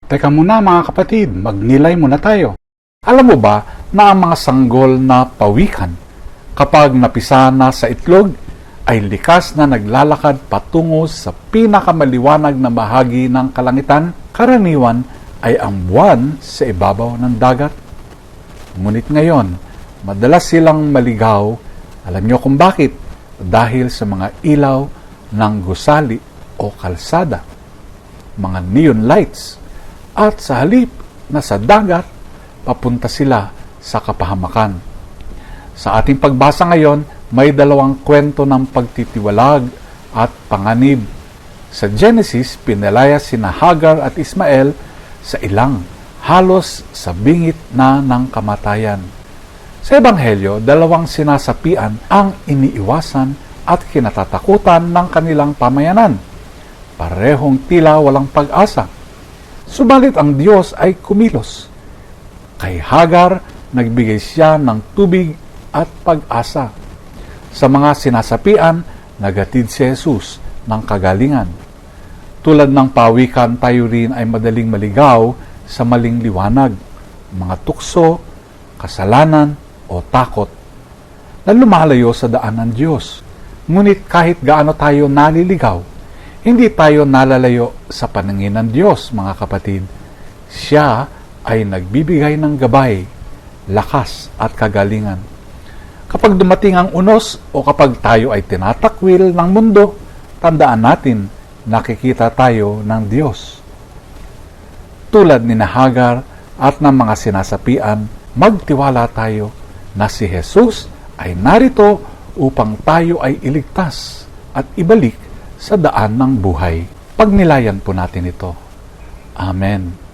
Teka muna mga kapatid, magnilay muna tayo. Alam mo ba na ang mga sanggol na pawikan, kapag napisa na sa itlog, ay likas na naglalakad patungo sa pinakamaliwanag na bahagi ng kalangitan? Karaniwan ay ang buwan sa ibabaw ng dagat. Ngunit ngayon, madalas silang maligaw. Alam niyo kung bakit? Dahil sa mga ilaw ng gusali o kalsada, mga neon lights, at sa halip na sa dagat, papunta sila sa kapahamakan. Sa ating pagbasa ngayon, may dalawang kwento ng pagtitiwalag at panganib. Sa Genesis, pinalaya sina Hagar at Ismael sa ilang, halos sa bingit na ng kamatayan. Sa Ebanghelyo, dalawang sinasapian ang iniiwasan at kinatatakutan ng kanilang pamayanan. Parehong tila walang pag-asa. Subalit ang Diyos ay kumilos. Kay Hagar, nagbigay siya ng tubig at pag-asa. Sa mga sinasapian, nagatid si Jesus ng kagalingan. Tulad ng pawikan, tayo rin ay madaling maligaw sa maling liwanag, mga tukso, kasalanan o takot na lumalayo sa daan ng Diyos. Ngunit kahit gaano tayo naliligaw, hindi tayo nalalayo sa paningin ng Diyos, mga kapatid. Siya ay nagbibigay ng gabay, lakas at kagalingan. Kapag dumating ang unos o kapag tayo ay tinatakwil ng mundo, tandaan natin, nakikita tayo ng Diyos. Tulad ni Hagar at ng mga sinasapian, magtiwala tayo na si Jesus ay narito upang tayo ay iligtas at ibalik sa daan ng buhay. Pagnilayan po natin ito. Amen.